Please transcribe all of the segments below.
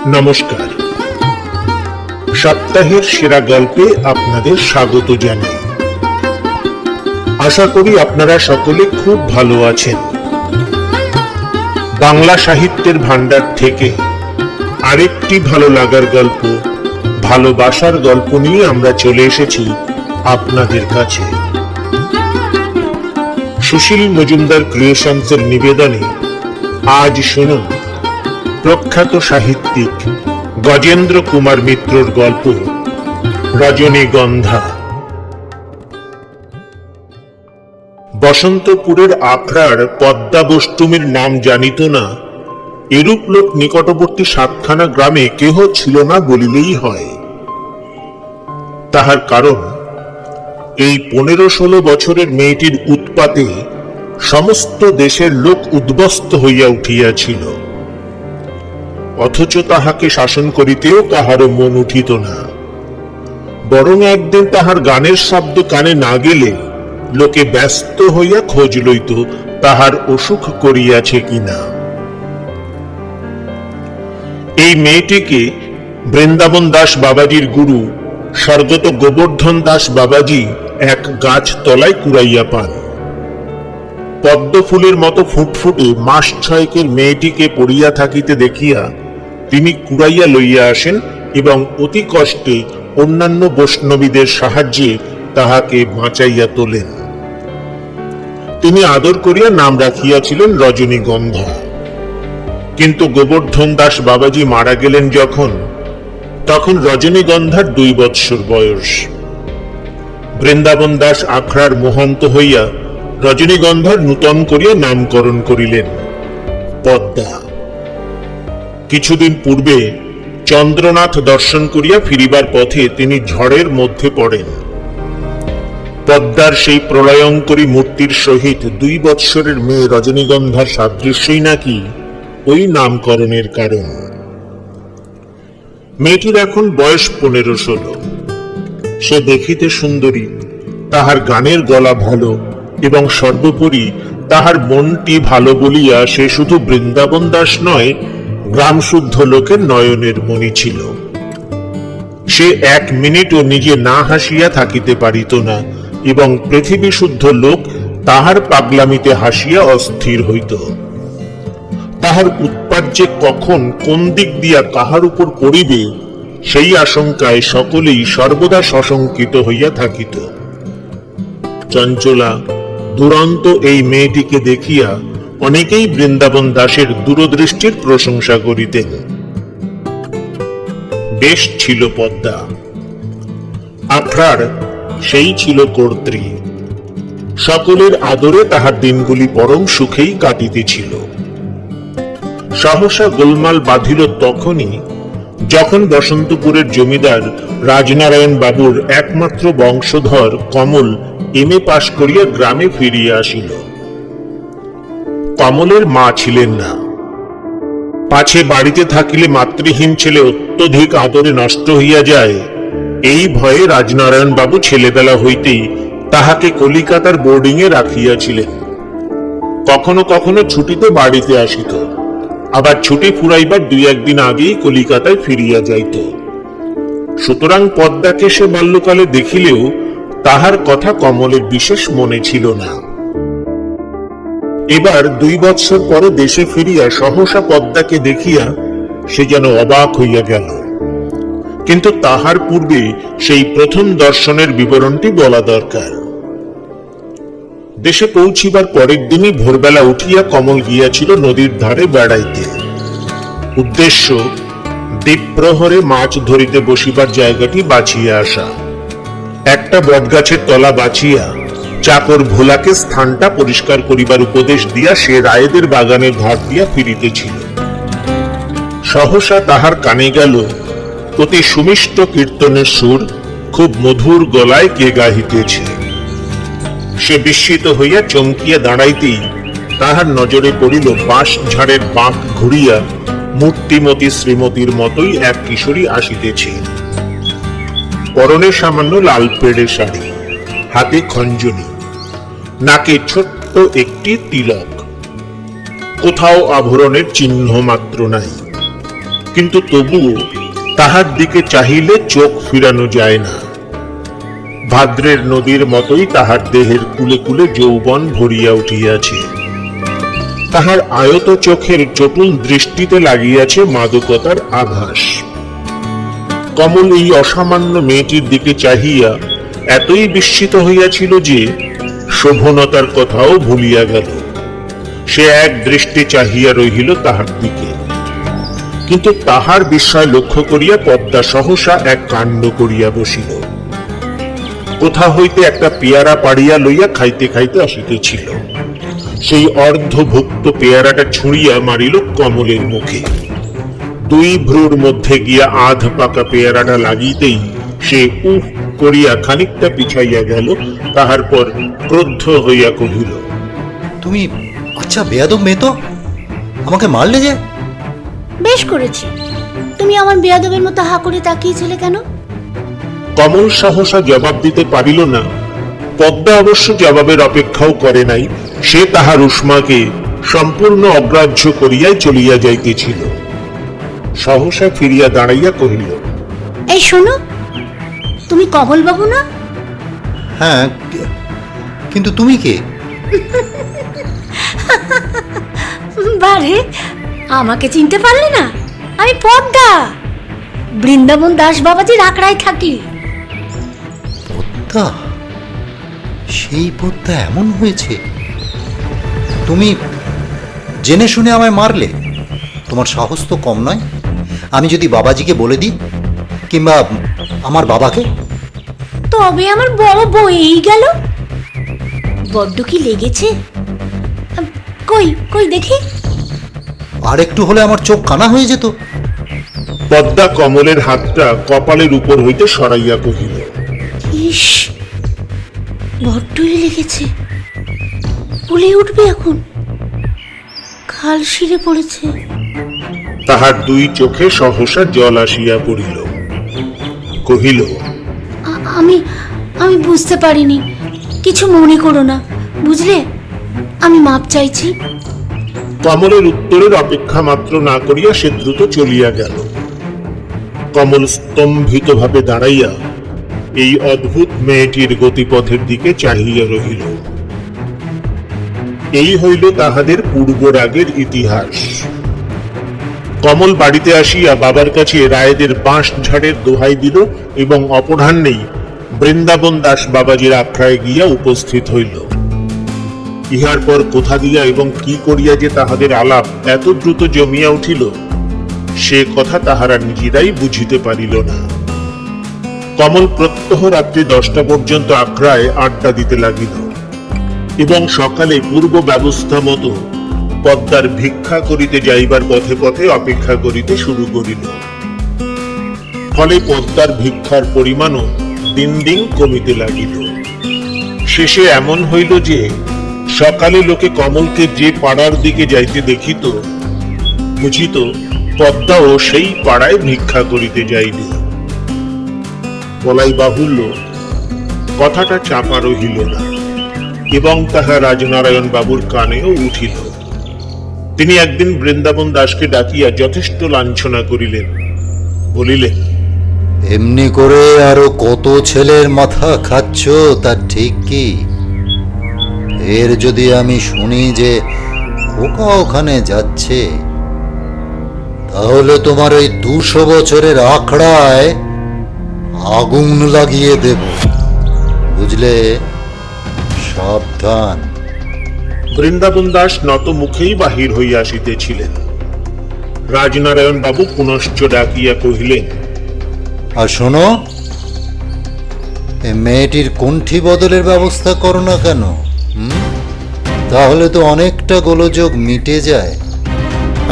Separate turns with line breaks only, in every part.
নমস্কার। সপ্তাহের সেরা গল্পে আপনাদের স্বাগত জানাই। আশা করি আপনারা সকলে খুব ভালো আছেন। বাংলা সাহিত্যের ভান্ডার থেকে আরেকটি ভালো লাগার গল্প, ভালোবাসার গল্প নিয়ে আমরা চলে এসেছি আপনাদের কাছে। সুশীল মজুমদার ক্রিয়েশনসের নিবেদনে আজ শুনুন প্রখ্যাত সাহিত্যিক গজেন্দ্র কুমার মিত্রর গল্প রজনীগন্ধা। বসন্তপুরের আখড়ার পদ্মা বষ্টুমীর নাম জানিত না এরূপ লোক নিকটবর্তী সাতখানা গ্রামে কেহ ছিল না বলিলেই হয়। তাহার কারণ এই 15-16 বছরের মেয়েটির উৎপাতে সমস্ত দেশের লোক উদ্বস্ত হইয়া উঠিয়াছিল, অথচ তাহাকে শাসন করিতেও কাহারও মন উঠিত না। বরং একদিন তাহার গানের শব্দ কানে না গেলে লোকে ব্যস্ত হইয়া খোঁজ লইত তাহার অসুখ করিয়াছে কিনা। এই মেয়েটিকে বৃন্দাবন দাস বাবাজির গুরু স্বর্গত গোবর্ধন দাস বাবাজি এক গাছ তলায় কুড়াইয়া পান। পদ্ম ফুলের মতো ফুটফুটে মাস 6 মেয়েটিকে পড়িয়া থাকিতে দেখিয়া তিনি কুড়াইয়া লইয়া আসেন এবং অতি কষ্টে অন্যান্য বৈষ্ণবীদের সাহায্যে তাহাকে বাঁচাইয়া তোলেন। তিনি আদর করিয়া নাম রাখিয়াছিলেন রজনীগন্ধা। কিন্তু গোবর্ধন দাস বাবাজি মারা গেলেন তখন রজনীগন্ধার 2 বৎসর বয়স। বৃন্দাবন দাস আখড়ার মহন্ত হইয়া রজনীগন্ধার নূতন করিয়া নামকরণ করিলেন পদ্মা। কিছুদিন পূর্বে চন্দ্রনাথ দর্শন করিয়া ফিরিবার পথে তিনি ঝড়ের মধ্যে পড়েন। পদ্মার সেই প্রলয়ঙ্করী মূর্তির সহিত 2 বৎসরের মেয়ে রজনীগন্ধার সাদৃশ্যই নাকি ওই নামকরণের কারণ। মেয়েটির এখন বয়স 15-16। সে দেখিতে সুন্দরী, তাহার গানের গলা ভালো এবং সর্বোপরি তাহার মনটি ভালো বলিয়া সে শুধু বৃন্দাবন দাস নয়, গ্রাম শুদ্ধ লোকের নয়নের মণি ছিল। সে 1 মিনিটও নিজে না হাসিয়া থাকিতে পারিত না এবং পৃথিবী শুদ্ধ লোক তাহার পাগলামিতে হাসিয়া অস্থির হইত। তাহার উৎপাত যে কখন কোন দিক দিয়া কাহার উপর পড়িবে সেই আশঙ্কায় সকলেই সর্বদা সশঙ্কিত হইয়া থাকিত। চঞ্চলা দুরন্ত এই মেয়েটিকে দেখিয়া অনেকেই বৃন্দাবন দাসের দূরদৃষ্টির প্রশংসা করিতেন। বেশ ছিল পদ্মা, আখড়ার সেই ছিল কর্ত্রী। সকলের আদরে তাহার দিনগুলি পরম সুখেই কাটিতেছিল। সহসা গোলমাল বাঁধিল তখনই যখন বসন্তপুরের জমিদার রাজনারায়ণ বাবুর একমাত্র বংশধর কমল MA পাশ করিয়া গ্রামে ফিরিয়া আসিল। কমলের মা ছিলেন না। পাছে বাড়িতে থাকিলে মাতৃহীন ছেলে অত্যধিক আদরে নষ্ট হইয়া যায়, এই ভয়ে রাজনারায়ণ বাবু ছেলেবেলা হইতেই তাহাকে কলিকাতার বোর্ডিংয়ে রাখিয়াছিলেন। কখনো কখনো ছুটিতে বাড়িতে আসিত, আবার ছুটি ফুরাইবার 2-1 দিন আগেই কলিকাতায় ফিরিয়া যাইত। সুতরাং পদ্মাকে সে বাল্যকালে দেখিলেও তাহার কথা কমলের বিশেষ মনে ছিল না। এবার 2 বৎসর পরে দেশে ফিরিয়া সহসা পদ্মাকে দেখিয়া সে যেন অবাক হইয়া গেল। কিন্তু তাহার পূর্বে সেই প্রথম দর্শনের বিবরণটি বলা দরকার। দেশে পৌঁছিবার পরের দিনই ভোরবেলা উঠিয়া কমল গিয়াছিল নদীর ধারে বেড়াইতে। উদ্দেশ্য দ্বীপ্রহরে মাছ ধরিতে বসিবার জায়গাটি বাছিয়া আসা। একটা বটগাছের তলা বাছিয়া চাকর ভোলাকে স্থানটা পরিষ্কার করিবার উপদেশ দিয়া সে রায়েদের বাগানের ধার দিয়া ফিরিতেছিল। সহসা তাহার কানে গেল অতি সুমিষ্ট কীর্তনের সুর খুব মধুর গলায় কে গাহিতেছে। সে বিস্মিত হইয়া চমকিয়া দাঁড়াইতেই তাহার নজরে পড়িল বাঁশ ঝাড়ের বাঁক ঘুরিয়া মূর্তিমতী শ্রীমতীর মতোই এক কিশোরী আসিতেছে। পরনে সামান্য লাল পেড়ে শাড়ি, হাতে খঞ্জনি, নাকে ছোট্ট একটি তিলক, কোথাও আভরণের চিহ্ন মাত্র নাই। কিন্তু তবুও তাহার দিকে চাহিলে চোখ ফিরানো যায় না। ভাদ্রের নদীর মতোই তাহার দেহের কুলে কুলে যৌবন ভরিয়া উঠিয়াছে। তাহার আয়ত চোখের চটুল দৃষ্টিতে লাগিয়াছে মাদকতার আভাস। কমল এই অসামান্য মেয়েটির দিকে চাহিয়া এতই বিস্মিত হইয়াছিল যে শোভনতার কথাও ভুলিয়া গেল। সে এক দৃষ্টি চাহিয়া রহিল তাহার দিকে। কিন্তু তাহার বিস্ময় লক্ষ্য করিয়া পদ্মা সহসা এক কাণ্ড করিয়া বসিল। কোথা হইতে একটা পেয়ারা পাড়িয়া লইয়া খাইতে খাইতে আসিতেছিল। সেই অর্ধভুক্ত পেয়ারাটা ছুঁড়িয়া মারিল কমলের মুখে। দুই ভ্রুর মধ্যে গিয়া আধ পাকা পেয়ারাটা লাগিতেই সে উহ করিয়া খানিকটা পিছাইয়া গেল। তাহার পর ক্রুদ্ধ হইয়া কহিল,
তুমি আচ্ছা বেয়াদব মেয়ে তো, আমাকে মারলে যে?
বেশ করেছি। তুমি আমার বেয়াদবের মতো হা করে তাকিয়েছিলে কেন?
কমল সাহসা জবাব দিতে পারিল না। পদ্মা অবশ্য জবাবের অপেক্ষাও করে নাই। সে তাহার উষ্মাকে সম্পূর্ণ অগ্রাহ্য করিয়াই চলিয়া যাইতেছিল। সহসা ফিরিয়া দাঁড়াইয়া কহিল,
এই শোনো, তুমি কমল বাবু না?
হ্যাঁ, কিন্তু তুমি কে?
বারে, আমাকে চিনতে পারলে না? আমি পদ্মা, বৃন্দাবন দাস বাবাজির আখড়ায় থাকি।
পদ্মা? সেই পদ্মা এমন হয়েছে? তুমি জেনে শুনে আমায় মারলে? তোমার সাহস তো কম নয়। আমি যদি বাবাজিকে বলে দিই, কিংবা আমার বাবাকে?
তবে আমার বড় বই গেল। বড্ড কি লেগেছে? কই কই দেখি।
আর একটু হলে আমার চোখ কানা হয়ে যেত।
পদ্মা কমলের হাতটা কপালের উপর হইতে সরাইয়া কহিল,
ইস, বড্ডই লেগেছে। বলে উঠবে এখন, খাল শিরে পড়েছে।
তাহার দুই চোখে সহসা জল আসিয়া পড়িল। কহিল,
আমি আমি বুঝতে পারিনি, কিছু মনে করো না, বুঝলে? আমি মাপ চাইছি।
কমলের উত্তরের অপেক্ষা মাত্র না করিয়া সে দ্রুত চলিয়া গেল। কমল স্তম্ভিত ভাবে দাঁড়াইয়া এই অদ্ভুত মেয়েটির গতিপথের দিকে চাহিয়া রহিল। এই হইল তাহাদের পূর্বরাগের ইতিহাস। কমল বাড়িতে আসিয়া বাবার কাছে রায়েদের বাঁশ ঝাড়ের দোহাই দিল এবং অপরাহ্নেই বৃন্দাবন দাস বাবাজির আখড়ায় গিয়া উপস্থিত হইল। ইহার পর কোথা দিয়া এবং কি করিয়া যে তাহাদের আলাপ এত দ্রুত জমিয়া উঠিল, সে কথা তাহারা নিজেরাই বুঝিতে পারিল না। কমল প্রত্যহ রাত্রি 10টা পর্যন্ত আখড়ায় আড্ডা দিতে লাগিল এবং সকালে পূর্ব ব্যবস্থা মতো পদ্মার ভিক্ষা করিতে যাইবার পথে পথে অপেক্ষা করিতে শুরু করিল। ফলে পদ্মার ভিক্ষার পরিমাণও দিন দিন কমিতে লাগিল। শেষে এমন হইল যে সকালে লোকে কমলকে যে পাড়ার দিকে যাইতে দেখিত, বুঝিত পদ্মাও সেই পাড়ায় ভিক্ষা করিতে যাইল। বলাই বাহুল্য, কথাটা চাপা রহিল না এবং তাহা রাজনারায়ণ বাবুর কানেও উঠিল। তিনি একদিন বৃন্দাবন দাসকে ডাকিয়া যথেষ্ট লাঞ্ছনা করিলেন। বলিলেন,
এমনি করে আরো কত ছেলের মাথা খাচ্ছ তা ঠিক কি? এর যদি আমি শুনি যে খোকা ওখানে যাচ্ছে, তাহলে তোমার ওই 200 বছরের আখড়ায় আগুন লাগিয়ে দেব, বুঝলে? সাবধান।
বৃন্দাবন দাস নত মুখেই বাহির হইয়া আসিতেছিলেন। রাজনারায়ণ বাবু পুনশ্চ ডাকিয়া কহিলেন,
আর শোনো, এই মেয়েটির কণ্ঠি বদলের ব্যবস্থা করো না কেন? তাহলে তো অনেকটা গোলযোগ মিটে যায়।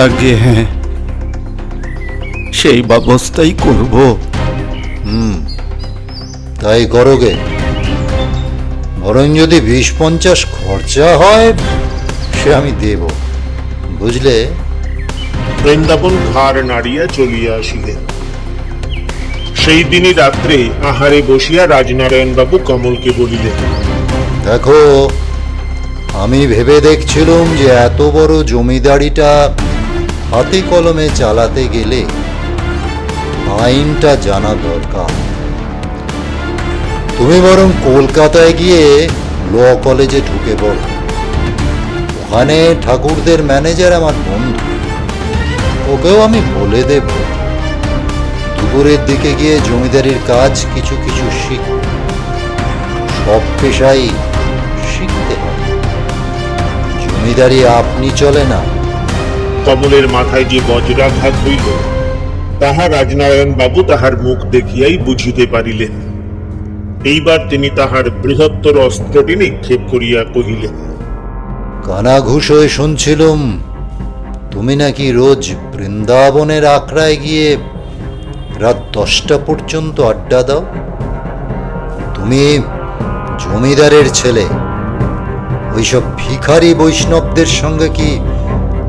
আগে হ্যাঁ, সেই ব্যবস্থাই করব।
তাই করোগে। বরং যদি 20-50 খরচা হয় সে আমি দেব, বুঝলে?
বৃন্দাবন ঘাড় নাড়িয়া চলিয়া আসিলেন। সেই দিনই রাত্রে আহারে বসিয়া রাজনারায়ণ বাবু কমলকে বলিলেন,
দেখো, আমি ভেবে দেখছিলুম যে এত বড় জমিদারিটা হাতে কলমে চালাতে গেলে আইনটা জানা দরকার। তুমি বরং কলকাতায় গিয়ে ল কলেজে ঢুকে পড়ো। ওখানে ঠাকুরদের ম্যানেজার আমার বন্ধু, ওকেও আমি বলে দেব। দুপুরের দিকে গিয়ে জমিদারির কাজ কিছু কিছু শিখ। সব পেশাই শিখতে হয়, জমিদারি আপনি চলে না।
কমলের মাথায় যে বজ্রাঘাত হইল তাহা রাজনারায়ণ বাবু তাহার মুখ দেখিয়াই বুঝিতে পারিলেন। এইবার তিনি তাহার বৃহত্তর অস্ত্রটি নিক্ষেপ করিয়া কহিলেন,
কানা ঘুষ হয়ে শুনছিলুম তুমি নাকি রোজ বৃন্দাবনের আখড়ায় গিয়ে রাত 10টা পর্যন্ত আড্ডা দাও। তুমি জমিদারের ছেলে, ওইসব ভিখারি বৈষ্ণবদের সঙ্গে কি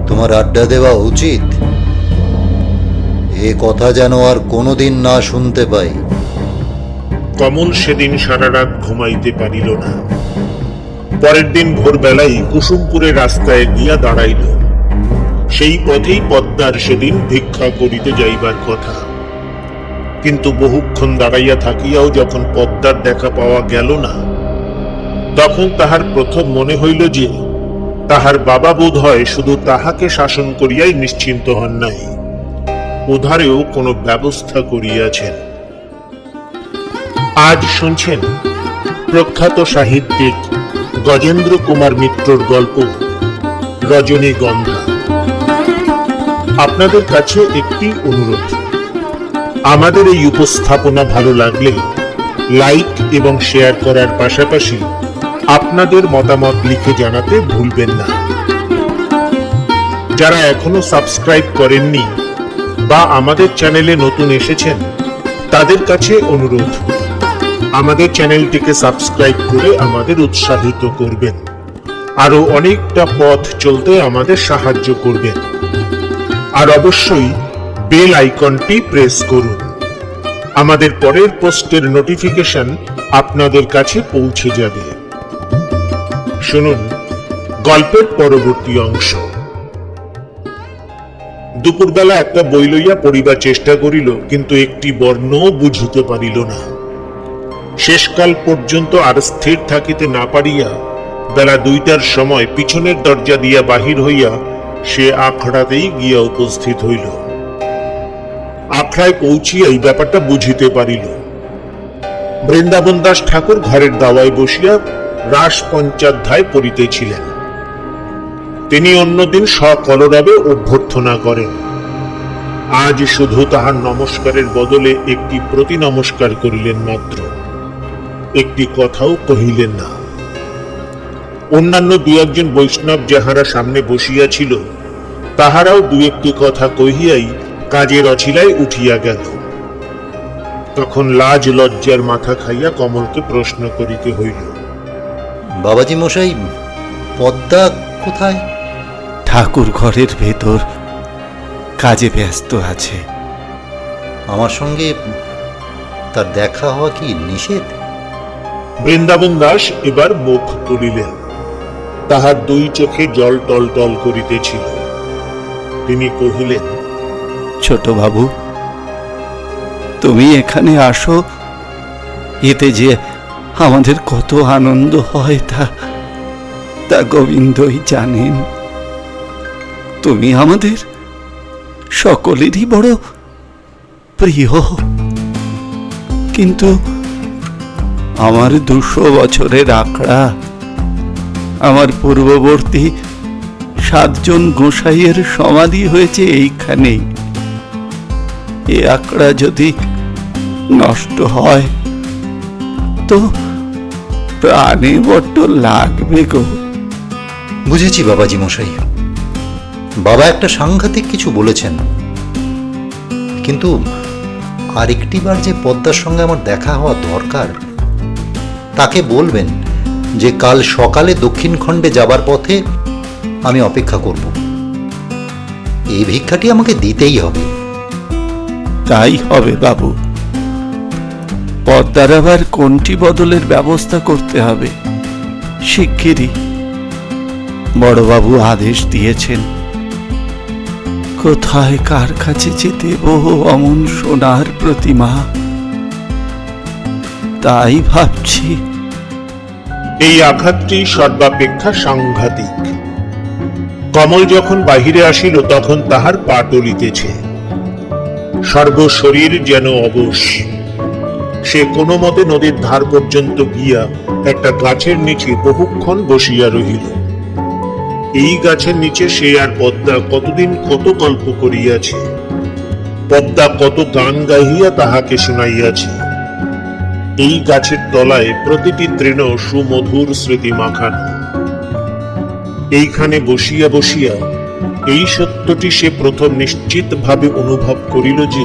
তোমার আড্ডা দেওয়া উচিত? এ কথা যেন আর কোনোদিন না শুনতে পাই।
কমল সেদিন সারা রাত ঘুমাইতে পারিল না। পরের দিন ভোরবেলায় কুসুমপুরের রাস্তায় গিয়া দাঁড়াইল। সেই পথেই পদ্মার সেদিন ভিক্ষা করিতে যাইবার কথা, কিন্তু বহুক্ষণ দাঁড়াইয়া থাকিয়াও যখন পদ্মার দেখা পাওয়া গেল না, তখন তাহার প্রথম মনে হইল যে তাহার বাবা বোধ হয় শুধু তাহাকে শাসন করিয়াই নিশ্চিন্ত হন নাই, উধারেও কোনো ব্যবস্থা করিয়াছেন। আজ শুনছেন প্রখ্যাত সাহিত্যিক গজেন্দ্র কুমার মিত্রর গল্প রজনীগন্ধা। আপনাদের কাছে একটি অনুরোধ, আমাদের এই উপস্থাপনা ভালো লাগলে লাইক এবং শেয়ার করার পাশাপাশি আপনাদের মতামত লিখে জানাতে ভুলবেন না। যারা এখনো সাবস্ক্রাইব করেননি বা আমাদের চ্যানেলে নতুন এসেছেন তাদের কাছে অনুরোধ, আমাদের চ্যানেলটিকে সাবস্ক্রাইব করে আমাদের উৎসাহিত করবেন, আরো অনেকটা পথ চলতে আমাদের সাহায্য করবেন। আর অবশ্যই বেল আইকনটি প্রেস করুন, আমাদের পরের পোস্টের নোটিফিকেশন আপনাদের কাছে পৌঁছে যাবে। শুনুন গল্পের পরবর্তী অংশ। দুপুরবেলা একটা বই লইয়া পড়িবার চেষ্টা করিল, কিন্তু একটি বর্ণও বুঝিতে পারিল না। শেষকাল পর্যন্ত আর স্থির থাকিতে না পারিয়া বেলা 2টার সময় পিছনের দরজা দিয়া বাহির হইয়া সে আখড়াতেই গিয়া উপস্থিত হইল। আখড়ায় পৌঁছিয়া এই ব্যাপারটা বুঝিতে পারিল। বৃন্দাবন দাস ঠাকুর ঘরের দাওয়ায় বসিয়া রাস পঞ্চাধ্যায় পড়িতেছিলেন। তিনি অন্যদিন সকলরবে অভ্যর্থনা করেন, আজ শুধু তাহার নমস্কারের বদলে একটি প্রতি নমস্কার করিলেন মাত্র, একটি কথাও কহিলেন না। অন্যান্য দু একজন বৈষ্ণব যাহারা সামনে বসিয়াছিল তাহারাও দু একটি কথা কহিয়াই কাজের অছিলায় উঠিয়া গেল। তখন লাজ লজ্জার মাথা খাইয়া কমলকে প্রশ্ন করিতে হইল,
বাবাজি মশাই, পদ্মা কোথায়?
ঠাকুর ঘরের ভেতর কাজে ব্যস্ত আছে।
আমার সঙ্গে তার দেখা হওয়া কি নিষেধ?
বৃন্দাবন দাস এবার মুখ তুলিলেন, তাহার দুই চোখে জল টল টল করিতেছিল। তিনি কহিলেন,
ছোট বাবু, তুমি এখানে আসো, এতে যে আমাদের কত আনন্দ হয় তা গোবিন্দই জানেন। তুমি আমাদের সকলেরই বড় প্রিয়, কিন্তু আমার 200 বছরের আখড়া, আমার পূর্ববর্তী 7 জন গোসাইয়ের সমাধি হয়েছে এইখানেই। এ আখড়া যদি নষ্ট হয় তো প্রাণে বড্ড লাগবে গো।
বুঝেছি বাবাজি মশাই, বাবা একটা সাংঘাতিক কিছু বলেছেন, কিন্তু আরেকটি বার যে পদ্মার সঙ্গে আমার দেখা হওয়া দরকার, তাকে বলবেন যে কাল সকালে দক্ষিণ খণ্ডে যাবার পথে আমি অপেক্ষা করব। এই ভিক্ষাটি আমাকে দিতেই হবে।
তাই হবে বাবু। পদ্মার আবার কোনটি বদলের ব্যবস্থা করতে হবে শিগগিরই, বড়বাবু আদেশ দিয়েছেন। কোথায় কার কাছে যে দেব অমন সোনার প্রতিমা, তাই ভাবছি।
এই আঘাতটি সর্বাপেক্ষা সাংঘাতিক। কমল যখন বাহিরে আসিল তখন তাহার পা টলিতেছে, সর্বশরীর যেন অবশ। সে কোনো মতে নদীর ধার পর্যন্ত গিয়া একটা গাছের নিচে বহুক্ষণ বসিয়া রহিল। এই গাছের নিচে সে আর পদ্মা কতদিন কত গল্প করিয়াছে, পদ্মা কত গান গাহিয়া তাহাকে শুনাইয়াছে। এই গাছের তলায় প্রতিটি তৃণ সুমধুর স্মৃতি মাখানো। এইখানে বসিয়া বসিয়া এই সত্যটি সে প্রথম নিশ্চিত ভাবে অনুভব করিল যে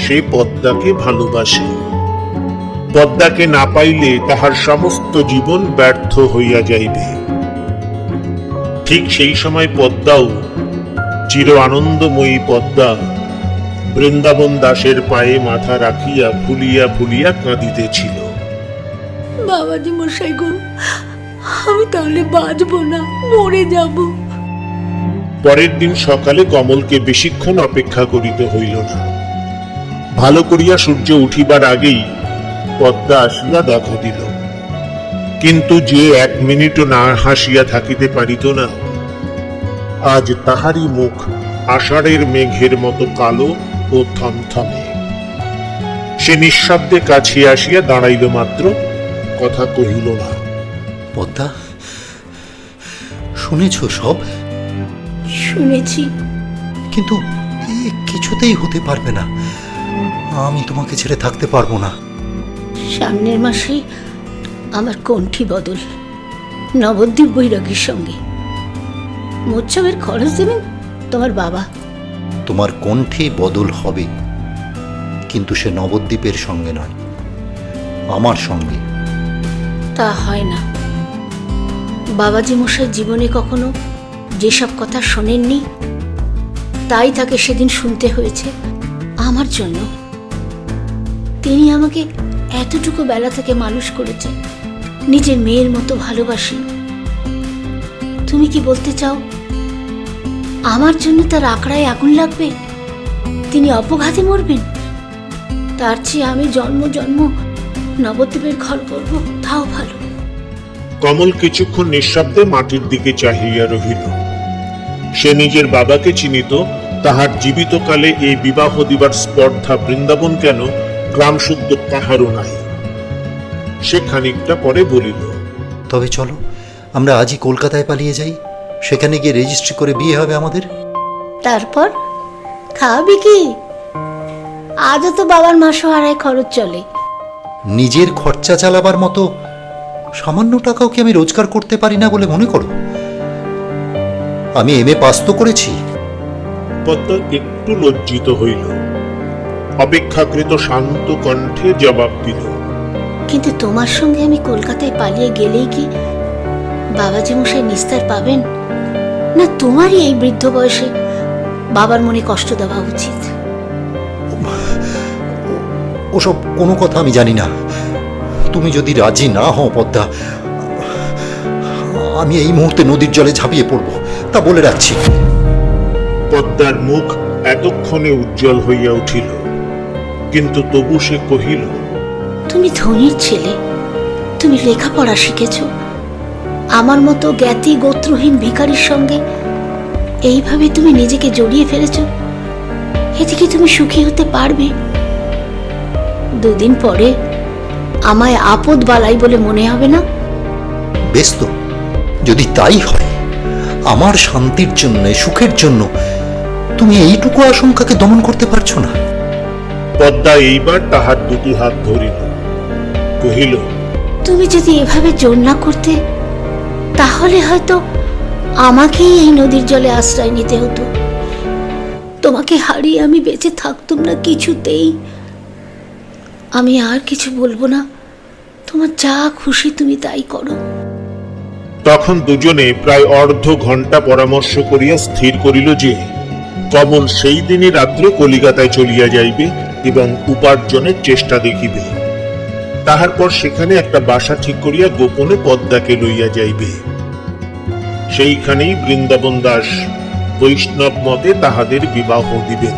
সে পদ্মাকে ভালোবাসে। পদ্মাকে না পাইলে তাহার সমস্ত জীবন ব্যর্থ হইয়া যাইবে। ঠিক সেই সময় পদ্মাও, চির আনন্দময়ী পদ্মা, বৃন্দাবন দাসের পায়ে মাথা রাখিয়া ফুলিয়া ফুলিয়া কাঁদিতেছিল।
বাবাজি মশাই গো, আমি তাহলে বাঁচবো না, মরে যাব।
পরের দিন সকালে কমলকে বেশিক্ষণ অপেক্ষা করিতে হইল না। ভালো করিয়া সূর্য উঠিবার আগেই পদ্মা আসিয়া দেখা দিল। কিন্তু যে 1 মিনিটও না হাসিয়া থাকিতে পারিত না, আজ তাহারই মুখ আষাঢ়ের মেঘের মতো কালো ও থমথমে। সে নিঃশব্দে কাছে আসিয়া দাঁড়াইল মাত্র, কথা কহিল না।
পদ্মা, শুনেছ সব?
শুনেছি,
কিন্তু এ কিছুতেই হতে পারবে না। আমি তোমাকে ছেড়ে থাকতে পারবো না।
সামনের মাসে আমার কণ্ঠী বদল, নবদ্বীপ বৈরাগীর সঙ্গে। মোৎসবের খরচ দেবেন তোমার বাবা।
তোমার কণ্ঠে বদল হবে, কিন্তু সে নবদ্বীপের সঙ্গে নয়, আমার সঙ্গে।
তা হয় না। বাবাজি মশাই জীবনে কখনো যেসব কথা শোনেননি, তাই তাকে সেদিন শুনতে হয়েছে আমার জন্য। তিনি আমাকে এতটুকু বেলা থেকে মানুষ করেছে, নিজের মেয়ের মতো ভালোবাসি। তুমি কি বলতে চাও আমার জন্য তার আঁকড়ায় আগুন লাগবে, তিনি অপঘাতে মরবেন? তার চেয়ে আমি জন্ম জন্ম নবদ্বীপের ঘর করব, তাও ভালো।
কমল কিছুক্ষণ নিঃশব্দে মাটির দিকে চাহিয়া রহিল। সে নিজের বাবাকে চিনিত। তাহার জীবিতকালে এই বিবাহ দিবার স্পর্ধা বৃন্দাবন কেন, গ্রাম শুদ্ধ কাহারও নাই। সে খানিকটা পরে বলিল,
তবে চলো আমরা আজই কলকাতায় পালিয়ে যাই, সেখানে গিয়ে রেজিস্ট্রি করে বিয়ে হবে আমাদের।
তারপর খাওয়াবি কি? আজও তো বাবার মাসোহারায় খরচ চলে।
নিজের খরচা চালাবার মতো সামান্য টাকাও কি আমি রোজগার করতে পারি না বলে মনে করো? আমি MA পাস তো করেছি।
পদ্মা একটু লজ্জিত হইল, অপেক্ষাকৃত শান্ত কণ্ঠে জবাব দিল,
কিন্তু তোমার সঙ্গে আমি কলকাতায় পালিয়ে গেলেই কি বাবাজি মশাই নিস্তার পাবেন? না তোমারই এই বৃদ্ধ বয়সে বাবার মনে কষ্ট দেওয়া উচিত?
ওসব কোনো কথা আমি জানি না। তুমি যদি রাজি না হও পদ্মা, আমি এই মুহূর্তে নদীর জলে ঝাঁপিয়ে পড়ব, তা বলে রাখছি।
পদ্মার মুখ এতক্ষণে উজ্জ্বল হইয়া উঠিল, কিন্তু তবু সে কহিল,
তুমি ধনীর ছেলে, তুমি লেখাপড়া শিখেছ। আমার মতো জ্ঞাতি গোত্রহীন ভিখারির সঙ্গে এইভাবে তুমি নিজেকে জড়িয়ে ফেলেছ, এতে কি তুমি সুখী হতে পারবে? 2 দিন পরে আমায় আপদ বালাই বলে মনে হবে না?
বেশ তো, যদি তাই হয়, আমার শান্তির জন্য, সুখের জন্য তুমি এইটুকু আশঙ্কাকে দমন করতে পারছো না?
পদ্মা এইবার তাহার 2টি হাত ধরিল, কহিল,
তুমি যদি এভাবে জোর না করতে, তাহলে হয়তো আমাকেই এই নদীর জলে আশ্রয় নিতে হতো। তোমাকে হারিয়ে আমি বেঁচে থাকতুম না কিছুতেই। আমি আর কিছু বলবো না, তোমার যা খুশি তুমি তাই করো।
তখন দুজনে প্রায় অর্ধ ঘন্টা পরামর্শ করিয়া স্থির করিল যে কমল সেই দিনই রাত্রে কলিকাতায় চলিয়া যাইবে এবং উপার্জনের চেষ্টা দেখিবে। তাহার পর সেখানে একটা বাসা ঠিক করিয়া গোপনে পদ্মাকে লইয়া যাইবে। সেইখানেই বৃন্দাবন দাস বৈষ্ণব মতে তাহাদের বিবাহ দিবেন।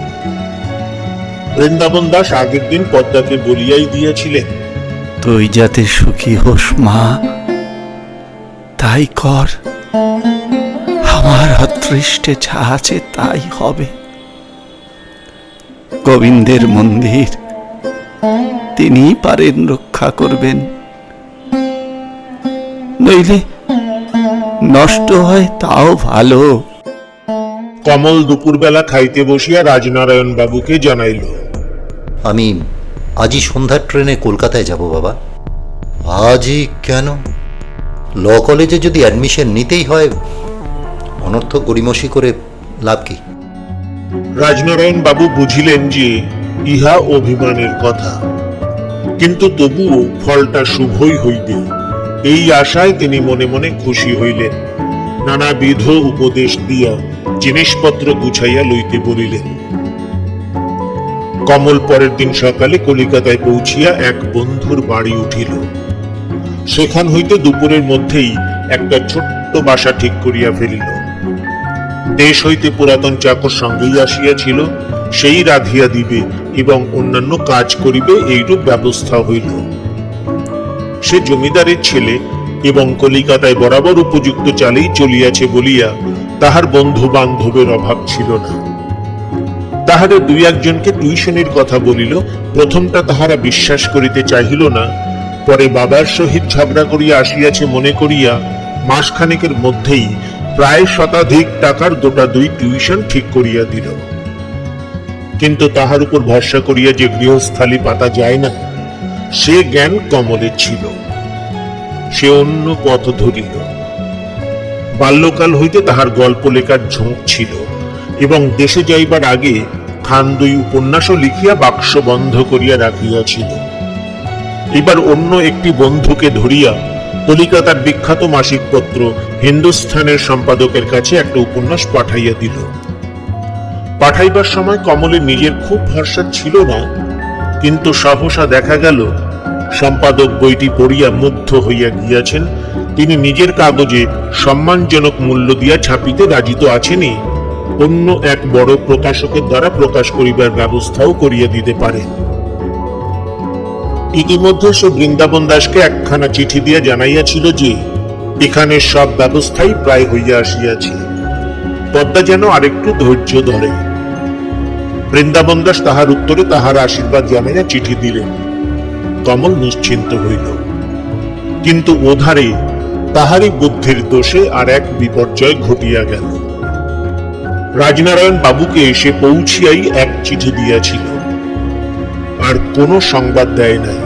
বৃন্দাবন দাস আগের দিন পদ্মাকে বলিয়াই দিয়েছিলেন,
তুই যাতে সুখী হোস মা, তাই কর। আমার অদৃষ্টে যা আছে তাই হবে। গোবিন্দের মন্দির তিনি পারেন রক্ষা করবেন, নইলে নষ্ট হয় তাও ভালো।
কমল দুপুরবেলা খাইতে বসিয়া রাজনারায়ণ বাবুকে জানাইল,
আমি আজই সন্ধ্যার ট্রেনে কলকাতায় যাব বাবা। আজই কেন? ল কলেজে যদি অ্যাডমিশন নিতেই হয়, অনর্থক গড়িমসি করে লাভ কি?
রাজনারায়ণ বাবু বুঝিলেন যে ইহা অভিমানের কথা, কিন্তু তবুও ফলটা শুভই হইবে, এই আশায় তিনি মনে মনে খুশি হইলেন। নানাবিধ উপদেশ দিয়া জিনিসপত্র গুছাইয়া লইতে বলিলেন। কমল পরের দিন সকালে কলিকাতায় পৌঁছিয়া এক বন্ধুর বাড়ি উঠিল। সেখান হইতে দুপুরের মধ্যেই একটা ছোট্ট বাসা ঠিক করিয়া ফেলিল। দেশ হইতে পুরাতন চাকর সঙ্গেই আসিয়াছিল, সেই রাধিয়া দিবে এবং অন্যান্য কাজ করিবে, এইরূপ ব্যবস্থা হইল। সে জমিদারের ছেলে এবং কলিকাতায় বরাবর উপযুক্ত চালেই চলিয়াছে বলিয়া তাহার বন্ধু বান্ধবের অভাব ছিল না। তাহারা দুই একজনকে টিউশনির কথা বলিল। প্রথমটা তাহারা বিশ্বাস করিতে চাহিল না, পরে বাবার সহিত ঝগড়া করিয়া আসিয়াছে মনে করিয়া মাসখানেকের মধ্যেই প্রায় শতাধিক টাকার গোটা দুই টিউশন ঠিক করিয়া দিল। কিন্তু তাহার উপর ভরসা করিয়া যে গৃহস্থালী পাতা যায় না, সে জ্ঞান কমলের ছিল। সে অন্য পথ ধরিল। বাল্যকাল হইতে তাহার গল্প লেখার ঝোঁক ছিল এবং দেশে যাইবার আগে খান দুই উপন্যাসও লিখিয়া বাক্স বন্ধ করিয়া রাখিয়াছিল। এবার অন্য একটি বন্ধুকে ধরিয়া কলিকাতার বিখ্যাত মাসিক পত্র হিন্দুস্থানের সম্পাদকের কাছে একটা উপন্যাস পাঠাইয়া দিল। পাঠাইবার সময় কমলের নিজের খুব ভরসা ছিল না, কিন্তু সহসা দেখা গেল সম্পাদক বইটি পড়িয়া মুগ্ধ হইয়া গিয়াছেন। তিনি নিজের কাগজে সম্মানজনক মূল্য দিয়া ছাপিতে রাজি তো আছেনই, অন্য এক বড় প্রকাশকের দ্বারা প্রকাশ করিবার ব্যবস্থাও করিয়া দিতে পারেন। ইতিমধ্যে সে বৃন্দাবন দাসকে একখানা চিঠি দিয়া জানাইয়াছিল যে এখানে সব ব্যবস্থাই প্রায় হইয়া আসিয়াছে, পদ্মা যেন আরেকটু ধৈর্য ধরে। বৃন্দাবন দাস তাহার উত্তরে তাহার আশীর্বাদ জানাইয়া চিঠি দিলেন। কমল নিশ্চিন্ত হইল, কিন্তু ওধারে তাহারই বুদ্ধির দোষে আর এক বিপর্যয় ঘটিয়া গেল। রাজনারায়ণ বাবুকে এসে পৌঁছিয়াই এক চিঠি দিয়াছিল, আর কোনো সংবাদ দেয় নাই।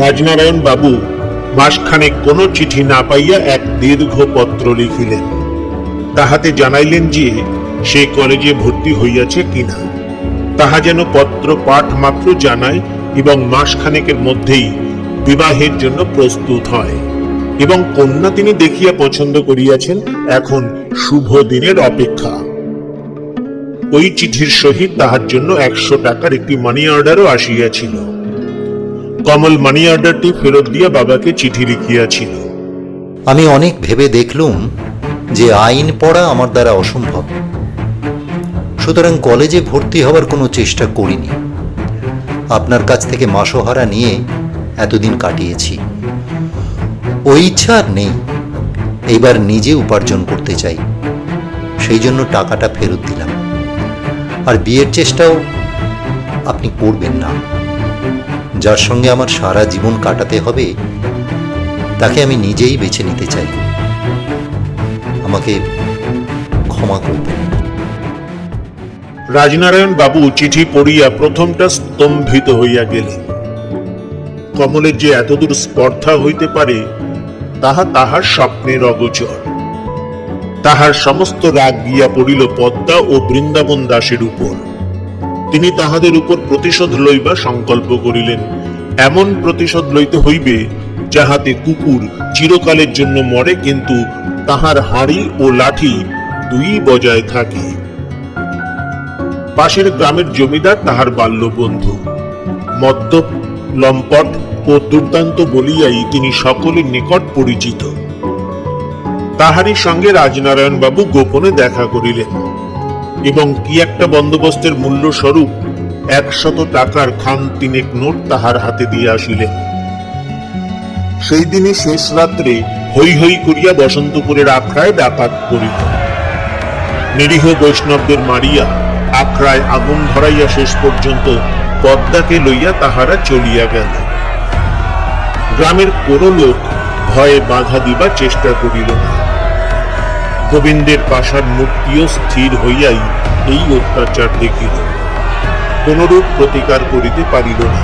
রাজনারায়ণ বাবু মাসখানেক কোনো চিঠি না পাইয়া এক দীর্ঘ পত্র লিখিলেন। তাহাতে জানাইলেন যে সে কলেজে ভর্তি হইয়াছে কিনা, তাহা যেন পত্র পাঠ মাত্র জানায় এবং মাসখানেকের মধ্যেই বিবাহের জন্য প্রস্তুত হয়, এবং কন্যা তিনি দেখিয়া পছন্দ করিয়াছেন, এখন শুভ দিনের অপেক্ষা। ওই চিঠির সহিত তাহার জন্য 100 টাকার একটি মানি অর্ডারও আসিয়াছিল। কমল মানি অর্ডারটি ফেরত দিয়া বাবাকে চিঠি লিখিয়াছিল।
আমি অনেক ভেবে দেখলুম যে আইন পড়া আমার দ্বারা অসম্ভব, সুতরাং কলেজে ভর্তি হওয়ার কোনো চেষ্টা করিনি। আপনার কাছ থেকে মাসোহারা নিয়ে এতদিন কাটিয়েছি, ওই ইচ্ছা আর নেই। এইবার নিজে উপার্জন করতে চাই, সেই জন্য টাকাটা ফেরত দিলাম। আর বিয়ের চেষ্টাও আপনি করবেন না। যার সঙ্গে আমার সারা জীবন কাটাতে হবে তাকে আমি নিজেই বেছে নিতে চাই। আমাকে ক্ষমা করবেন।
রাজনারায়ণ বাবু চিঠি পড়িয়া প্রথমটা স্তম্ভিত হইয়া গেলেন। কমলের যে এতদূর স্পর্ধা হইতে পারে তাহা তাহার স্বপ্নের অগোচর। তাহার সমস্ত রাগ গিয়া পড়িল পদ্মা ও বৃন্দাবন দাসের উপর। তিনি তাহাদের উপর প্রতিশোধ লইবা সংকল্প করিলেন। এমন প্রতিশোধ লইতে হইবে যাহাতে কুকুর চিরকালের জন্য মরে, কিন্তু তাহার হাড়ি ও লাঠি দুই বজায় থাকে। পাশের গ্রামের জমিদার তাহার বাল্য বন্ধু। মদ্যপ, লম্পট ও দুর্দান্ত বলিয়াই তিনি সকলের নিকট পরিচিত। তাহারই সঙ্গে রাজনারায়ণ বাবু গোপনে দেখা করিলেন এবং কি একটা বন্দোবস্তের মূল্য স্বরূপ 100 টাকার খান তিনেক নোট তাহার হাতে দিয়ে আসিলেন। সেই দিনই শেষ রাত্রে হৈ হৈ করিয়া বসন্তপুরের আখড়ায় ডাকাত পড়িল। নিরীহ বৈষ্ণবদের মারিয়া আখড়ায় আগুন ধরাইয়া শেষ পর্যন্ত পদ্মাকে লইয়া তাহারা চলিয়া গেল। গ্রামের কোনো লোক ভয়ে বাধা দিবার চেষ্টা করিল না। গোবিন্দের পাশার মূর্তিও স্থির হইয়াই এই অত্যাচার দেখিল, কোনরূপ প্রতিকার করিতে পারিল না।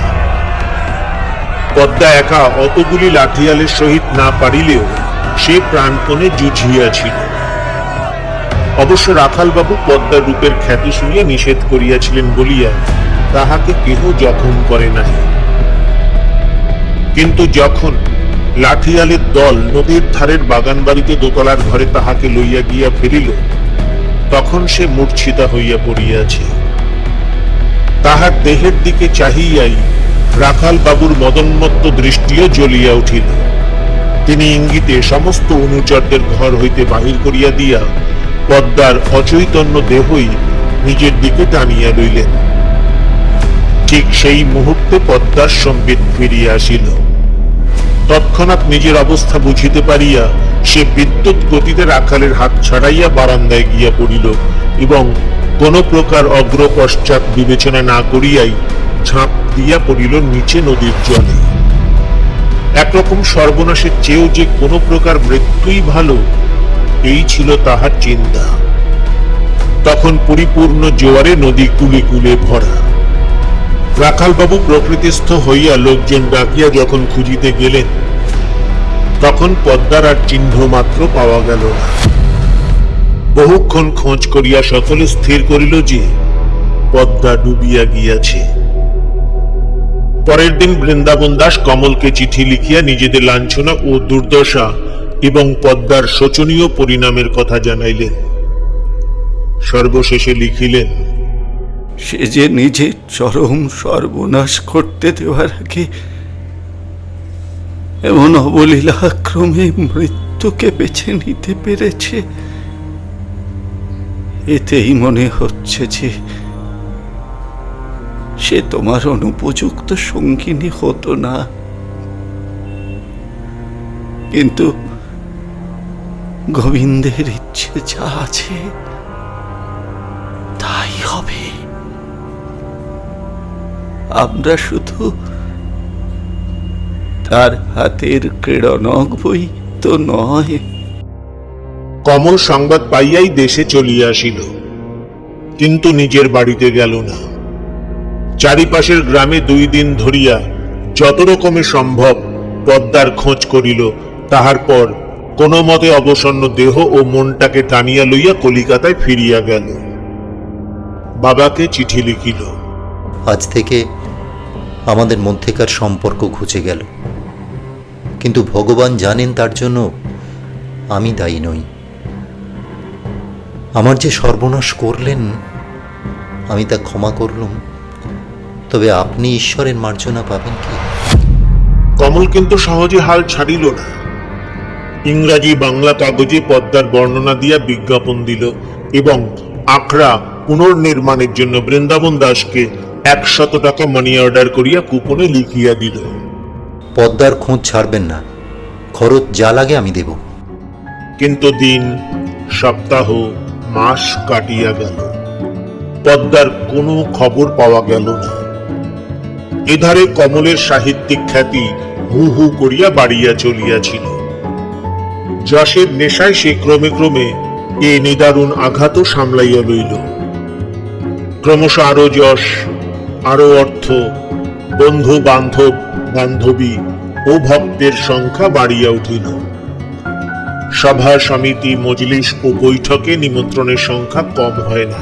পদ্মা একা অতগুলি লাঠিয়ালের সহিত না পারিলেও সে প্রাণপণে জুঝিয়াছিল। অবশ্য রাখালবাবু পদ্মার রূপের খ্যাতি শুনিয়া নিষেধ করিয়াছিলেন বলিয়া তাহাকে কেহ জখম করে নাই। কিন্তু যখন লাঠিয়ালের দল নদীর ধারের বাগান বাড়িতে দোতলার ঘরে তাহাকে লইয়া গিয়া ফেলিল, তখন সে মূর্ছিতা হইয়া পড়িয়াছে। তাহার দেহের দিকে চাহিয়াই রাখাল বাবুর মদন্মত্ত দৃষ্টিও জ্বলিয়া উঠিল। তিনি ইঙ্গিতে সমস্ত অনুচরদের ঘর হইতে বাহির করিয়া দিয়া পদ্মার অচৈতন্য দেহই নিজের দিকে টানিয়া লইলেন। ঠিক সেই মুহূর্তে পদ্মার সম্বিত ফিরিয়া আসিল। তৎক্ষণাৎ নিজের অবস্থা বুঝিতে পারিয়া সে বিদ্যুৎ গতিতে রাখালের হাত ছাড়াইয়া বারান্দায় গিয়া পড়িল এবং কোন প্রকার অগ্র পশ্চাৎ বিবেচনা না করিয়াই ঝাঁপ দিয়া পড়িল নিচে নদীর জলে। একরকম সর্বনাশের চেয়েও যে কোনো প্রকার মৃত্যুই ভালো, এই ছিল তাহার চিন্তা। তখন পরিপূর্ণ জোয়ারে নদী কুলে কুলে ভরা। রাখালবাবু প্রকৃতিস্থ হইয়া লোকজন ডাকিয়া যখন খুঁজিতে গেলেন, তখন পদ্মার আর চিহ্ন মাত্র পাওয়া গেল না। বহুক্ষণ খোঁজ করিয়া সকলে স্থির করিল যে পদ্মা ডুবিয়া গিয়াছে। পরের দিন বৃন্দাবন দাস কমলকে চিঠি লিখিয়া নিজেদের লাঞ্ছনা ও দুর্দশা এবং পদ্মার শোচনীয় পরিণামের কথা জানাইলেন। সর্বশেষে লিখিলেন,
সে যে নিজের চরম সর্বনাশ করতে দেওয়ার আগে এমন অবলীলাক্রমে মৃত্যুকে বেছে নিতে পেরেছে, এতেই মনে হচ্ছে যে সে তোমার অনুপযুক্ত সঙ্গিনী হতো না। কিন্তু গোবিন্দের ইচ্ছে যা আছে তাই হবে। আমরা শুধু তার হাতের ক্রীড়নক বই তো নয়।
কমল সংবাদ পাইয়াই দেশে চলিয়া আসিল, কিন্তু নিজের বাড়িতে গেল না। চারিপাশের গ্রামে 2 দিন ধরিয়া যত রকমে সম্ভব পদ্মার খোঁজ করিল। তাহার পর কোনো মতে অবসন্ন দেহ ও মনটাকে টানিয়া লইয়া কলিকাতায় ফিরিয়া গেল। বাবাকে চিঠি লিখিল,
আজ থেকে আমাদের মধ্যেকার সম্পর্ক ঘুচে গেল, কিন্তু ভগবান জানেন তার জন্য আমি দায়ী নই। আমার যে সর্বনাশ করলেন আমি তা ক্ষমা করলুম, তবে আপনি ঈশ্বরের মার্জনা পাবেন কি?
কমল কিন্তু সহজে হাল ছাড়িল না। ইংরাজি বাংলা কাগজে পদ্মার বর্ণনা দিয়া বিজ্ঞাপন দিল এবং আখড়া পুনর্নির্মাণের জন্য বৃন্দাবন দাসকে 100 টাকা মানি অর্ডার করিয়া কুপনে লিখিয়া দিল।
পদ্মার খোঁজ ছাড়বেন না, খরচ যা লাগে আমি দেব।
কিন্তু দিন, সপ্তাহ, মাস কাটিয়া গেল, পদ্মার কোনো খবর পাওয়া গেল না। এধারে কমলের সাহিত্যিক খ্যাতি হু হু করিয়া বাড়িয়া চলিয়াছিল। যশের নেশায় সে ক্রমে ক্রমে এ নিদারুণ আঘাতও সামলাইয়া লইল। ক্রমশ আরো যশ, আরো অর্থ, বন্ধু বান্ধব বান্ধবী ও ভক্তের সংখ্যা বাড়িয়া উঠিল। সভা সমিতি মজলিস ও বৈঠকে নিমন্ত্রণের সংখ্যা কম হয় না।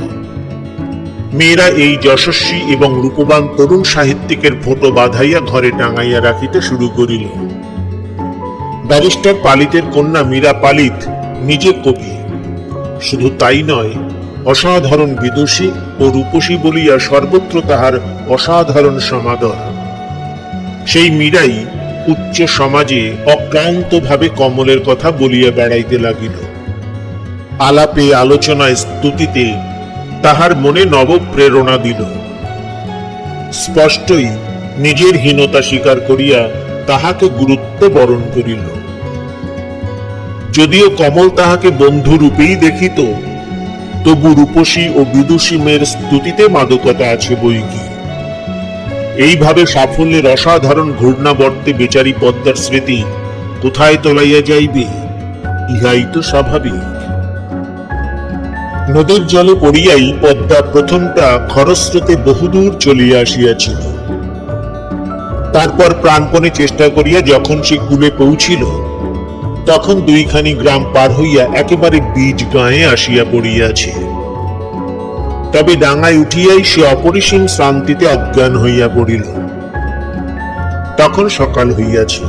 মেয়েরা এই যশস্বী এবং রূপবান তরুণ সাহিত্যিকের ফটো বাঁধাইয়া ঘরে টাঙাইয়া রাখিতে শুরু করিল। ব্যারিস্টার পালিতের কন্যা মীরা পালিত নিজে কবি, শুধু তাই নয়, অসাধারণ বিদুষী ও রূপসী বলিয়া সর্বত্র তাহার অসাধারণ সমাদর। সেই মীরাই উচ্চ সমাজে একান্তভাবে কমলের কথা বলিয়া বেড়াইতে লাগিল। আলাপে আলোচনায় স্তুতিতে তাহার মনে নব প্রেরণা দিল। স্পষ্টই নিজের হীনতা স্বীকার করিয়া তাহাকে গুরুত্ব বরণ করিল। যদিও কমল তাহাকে বন্ধুরূপেই দেখিত, তবু রূপসী ও বিদুষী মেয়ের স্তুতিতে মাদকতা আছে বৈকি। এইভাবে সাফল্যের অসাধারণ ঘূর্ণাবর্তে বেচারি পদ্মার স্মৃতি কোথায় তলাইয়া যাইবে, ইহাই তো স্বাভাবিক। নদীর জলে পড়িয়াই পদ্মা প্রথমটা খরস্রোতে বহুদূর চলিয়া আসিয়াছিল। তারপর প্রাণপণে চেষ্টা করিয়া যখন সে কূলে পৌঁছিল, তখন দুইখানি গ্রাম পার হইয়া একেবারে বীজ গাঁয়ে আসিয়া পড়িয়াছে। তবে ডাঙায় উঠিয়াই সে অপরিসীম শ্রান্তিতে অজ্ঞান হইয়া পড়িল। তখন সকাল হইয়াছে।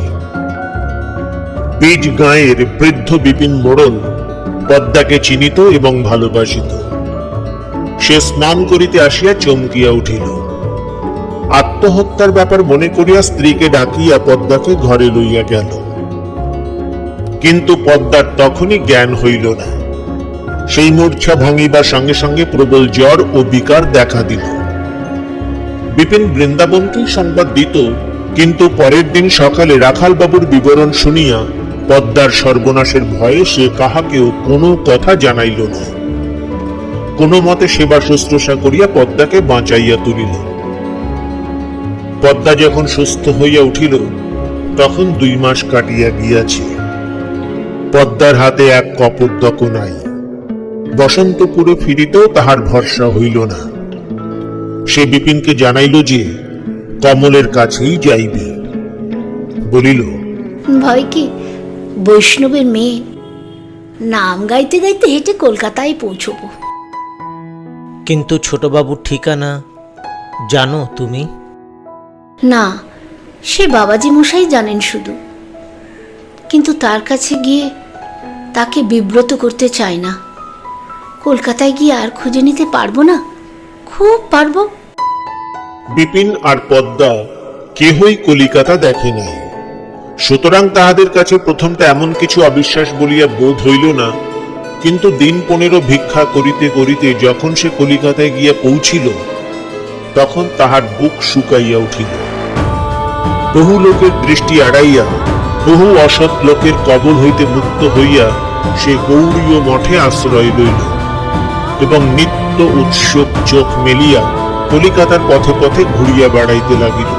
বীজ গাঁয়ের বৃদ্ধ বিপিন মোড়ল পদ্মাকে চিনিত এবং ভালোবাসিত। সে স্নান করিতে আসিয়া চমকিয়া উঠিল। আত্মহত্যার ব্যাপার মনে করিয়া স্ত্রীকে ডাকিয়া পদ্মাকে ঘরে লইয়া গেল। কিন্তু পদ্মার তখনই জ্ঞান হইল না। সেই মূর্ছা ভাঙিবার সঙ্গে সঙ্গে প্রবল জ্বর ও বিকার দেখা দিল। বিপিন বৃন্দাবনকেই সংবাদ দিত, কিন্তু পরের দিন সকালে রাখাল বাবুর বিবরণ শুনিয়া পদ্মার সর্বনাশের ভয়ে সে কাহাকেও কোনো কথা জানাইল না। কোনো মতে সেবা শুশ্রূষা করিয়া পদ্মাকে বাঁচাইয়া তুলিল। পদ্মা যখন সুস্থ হইয়া উঠিল, তখন 2 মাস কাটিয়া গিয়াছে। পদ্মার হাতে এক কপোর্দক নাই। বসন্তপুরে ফিরিতেও তাহার ভরসা হইল না। সে বিপিনকে জানাইল যে কমলের কাছেই যাইবে। বলিল,
ভয় কি, বৈষ্ণবের মেয়ে, নাম গাইতে গাইতে হেঁটে কলকাতায় পৌঁছবো।
কিন্তু ছোটবাবুর ঠিকানা জানো তুমি?
না, সে বাবাজি মশাই জানেন শুধু। কিন্তু তার কাছে গিয়ে তাকে বিব্রত করতে চাই না। কলকাতায় গিয়ে আর খুঁজে নিতে পারবো না? খুব পারবো।
বিপিন আর পদ্মা কেহই কলিকাতা দেখে নাই। সুতরাং তাহাদের কাছে প্রথমটা এমন কিছু অবিশ্বাস বলিয়া বোধ হইল না। কিন্তু দিন 15 ভিক্ষা করিতে করিতে যখন সে কলিকাতায় গিয়া পৌঁছিল, তখন তাহার বুক শুকাইয়া উঠিল। বহু লোকের দৃষ্টি এড়াইয়া, বহু অসৎ লোকের কবল হইতে মুক্ত হইয়া সে গৌড়ীয় মঠে আশ্রয় লইল এবং নিত্য উৎসুক চোখ মেলিয়া কলিকাতার পথে পথে ঘুরিয়া বেড়াইতে লাগিল।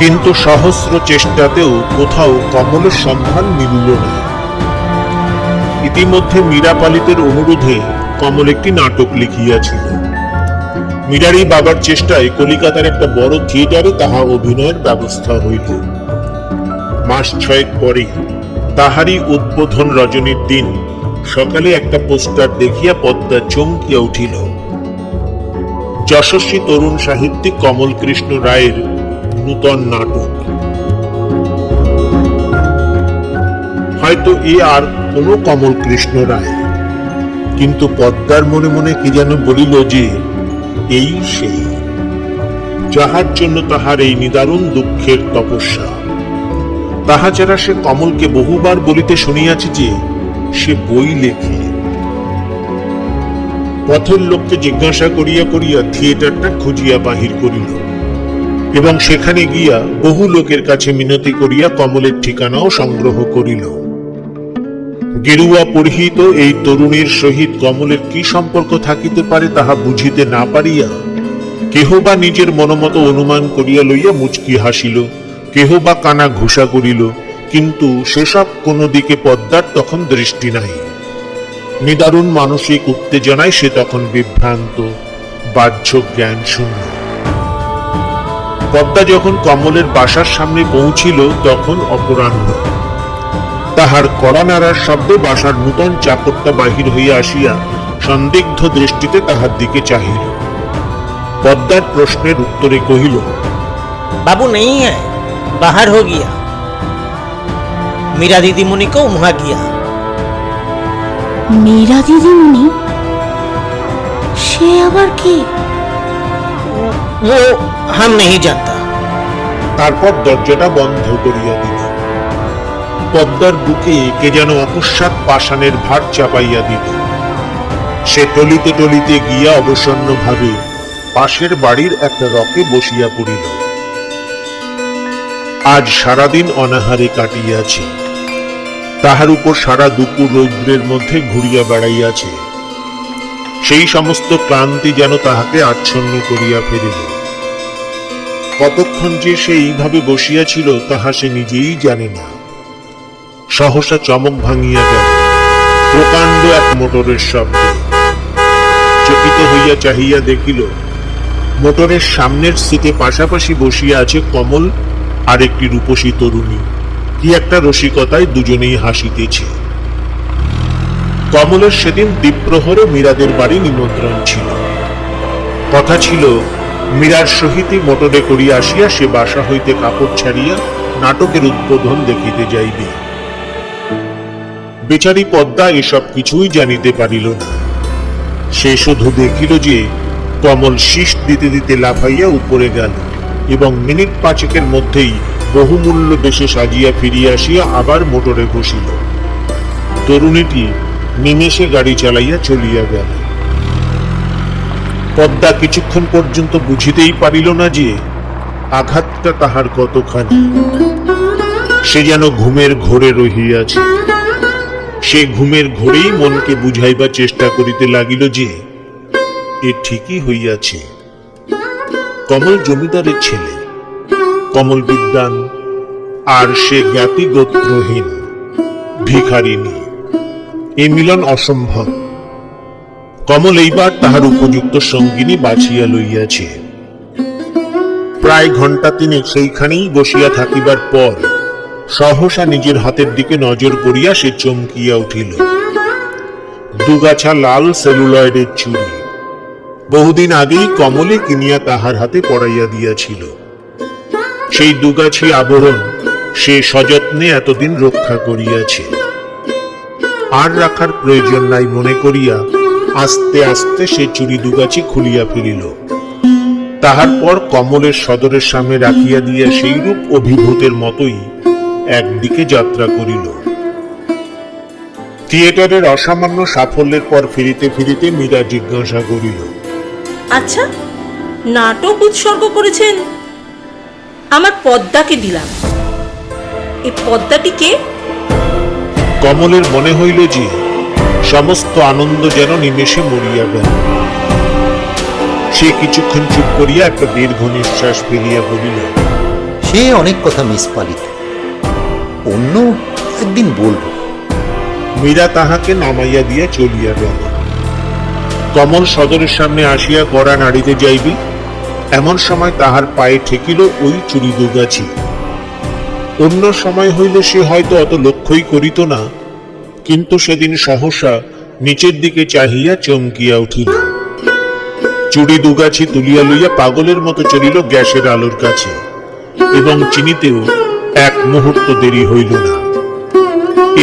কিন্তু সহস্র চেষ্টাতেও কোথাও কমলের সন্ধান মিলিল না। ইতিমধ্যে মীরা পালিতের অনুরোধে কমল একটি নাটক লিখিয়াছিল। মীরারই বাবার চেষ্টায় কলিকাতার একটা বড় থিয়েটারে তাহা অভিনয়ের ব্যবস্থা হইল। মাস 6 পরে তাহারই উদ্বোধন রজনীর দিন সকালে একটা পোস্টার দেখিয়া পদ্মা চমকিয়া উঠিল। যশস্বী তরুণ সাহিত্যিক কমল কৃষ্ণ রায়ের নূতন নাটক। হয়তো এ আর কোনো কমল কৃষ্ণ রায়, কিন্তু পদ্মার মনে মনে কি যেন বলিল যে এই সেই, যাহার জন্য তাহার এই নিদারুণ দুঃখের তপস্যা। তাহা ছাড়া সে কমলকে বহুবার বলিতে শুনিয়াছে যে সে বই লেখে। পথের লোককে জিজ্ঞাসা করিয়া করিয়া থিয়েটারটা খুঁজিয়া বাহির করিল এবং সেখানে গিয়া বহু লোকের কাছে মিনতি করিয়া কমলের ঠিকানাও সংগ্রহ করিল। গেরুয়া পরিহিত এই তরুণীর সহিত কমলের কি সম্পর্ক থাকিতে পারে তাহা বুঝিতে না পারিয়া কেহ বা নিজের মনোমত অনুমান করিয়া লইয়া মুচকি হাসিল, কেহ বা কানা ঘুষা করিল, কিন্তু সেসব কোনো দিকে পদ্মার তখন দৃষ্টি নাই। নিদারুণ মানসিক উত্তেজনায় সে তখন বিভ্রান্ত, বাহ্য জ্ঞান শূন্য। পদ্মা যখন কমলের বাসার সামনে পৌঁছিল, তখন অপরাহ্ন। তাহার কড়া নাড়ার শব্দে বাসার নূতন চাকরটা বাহির হইয়া আসিয়া সন্দিগ্ধ দৃষ্টিতে তাহার দিকে চাহিল। পদ্মার প্রশ্নের উত্তরে কহিল,
बाबू नहीं है, बाहर हो गया। मीरा दीदी मुनि को वहां गया।
মীরা দিদিমণি? সে আবার কি?
वो हम नहीं जानता।
তারপর দরজাটা বন্ধ করিয়া দিল। পদ্মার বুকে কে যেন অকস্মাৎ পাষাণের ভার চাপাইয়া দিল। সে টলিতে টলিতে গিয়া অবসন্ন ভাবে পাশের বাড়ির একটা রকে বসিয়া পড়িল। আজ সারাদিন অনাহারে কাটিয়াছে, তাহার উপর সারা দুপুর রৌদ্রের মধ্যে ঘুরিয়া বেড়াইয়াছে। সেই সমস্ত ক্লান্তি যেন তাহাকে আচ্ছন্ন করিয়া ফেলিল। কতক্ষণ যে সে এইভাবে বসিয়াছিল তাহা সে নিজেই জানে না। সহসা চমক ভাঙিয়া গেল প্রকাণ্ড এক মোটরের শব্দে। চকিত হইয়া চাহিয়া দেখিল মোটরের সামনের সিটে পাশাপাশি বসিয়া আছে কমল আর একটি রূপসী তরুণী। কি একটা রসিকতায় দুজনেই হাসিতেছে। কমলের সেদিন দ্বীপ্রহরে মীরাদের বাড়ি নিমন্ত্রণ ছিল। কথা ছিল মীরার সহিতই মোটরে করিয়া আসিয়া সে বাসা হইতে কাপড় ছাড়িয়া নাটকের উদ্বোধন দেখিতে যাইবে। বেচারি পদ্মা এসব কিছুই জানিতে পারিল না। সে শুধু দেখিল যে কমল শীষ দিতে দিতে লাফাইয়া উপরে গেল এবং মিনিট পাঁচেকের মধ্যেই বহুমূল্য বেশে সাজিয়া ফিরিয়া আসিয়া আবার মোটরে বসিল। তরুণীটি নিমেষে গাড়ি চালাইয়া চলিয়া গেল। পদ্মা কিছুক্ষণ পর্যন্ত বুঝিতেই পারিল না যে আঘাতটা তাহার কতখানি। সে যেন ঘুমের ঘোরে রহিয়াছে। সে ঘুমের ঘোরেই মনকে বুঝাইবার চেষ্টা করিতে লাগিল যে এ ঠিকই হইয়াছে। কমল জমিদারের ছেলে, কমল বিদ্বান, আর সে জ্ঞাতি গোত্রহীন ভিখারিণী। এ মিলন অসম্ভব। কমল এইবার তাহার উপযুক্ত সঙ্গিনী বাছিয়া লইয়াছে। প্রায় ঘণ্টা তিনেক সেইখানেই বসিয়া থাকিবার পর সহসা নিজের হাতের দিকে নজর করিয়া সে চমকিয়া উঠিল। দুগাছা লাল সেলুলয়েডের চুড়ি বহুদিন আগেই কমলে কিনিয়া তাহার হাতে পরাইয়া দিয়াছিল। সেই দুগাছি আবরণ সে সযত্নে এতদিন রক্ষা করিয়াছে। আর রাখার প্রয়োজন নাই মনে করিয়া আস্তে আস্তে সে চুড়ি দুগাছি খুলিয়া ফেলিল। তাহার পর কমলের সদরের সামনে রাখিয়া দিয়া সেইরূপ অভিভূতের মতোই একদিকে যাত্রা করিল। থিয়েটারের অসামান্য সাফল্যের পর ফিরিতে ফিরিতে মীরা জিজ্ঞাসা করিল,
আচ্ছা, নাটক উৎসর্গ করেছেন? আমার পদ্মাকে দিলাম। এই পদ্মাটিকে?
কমলের মনে হইল যে সমস্ত আনন্দ যেন নিমেষে মরিয়া গেল। সে কিছুক্ষণ চুপ করিয়া একটা দীর্ঘ নিঃশ্বাস ফেলিয়া বলিল,
সে অনেক কথা মিস পালিত, অন্য একদিন বলবো।
মীরা তাহাকে নামাইয়া দিয়া চলিয়া গেল। কমল সদরের সামনে আসিয়া গড়া নাড়িতে যাইবে, এমন সময় তাহার পায়ে ঠেকিল ওই চুরি দুগাছি। অন্য সময় হইলে সে হয়তো অত লক্ষ্যই করিত না, কিন্তু সেদিন সহসা নিচের দিকে চাহিয়া চমকিয়া উঠিল। চুড়ি দুগাছি তুলিয়া লইয়া পাগলের মতো চলিল গ্যাসের আলোর কাছে, এবং চিনিতেও এক মুহূর্ত দেরি হইল না।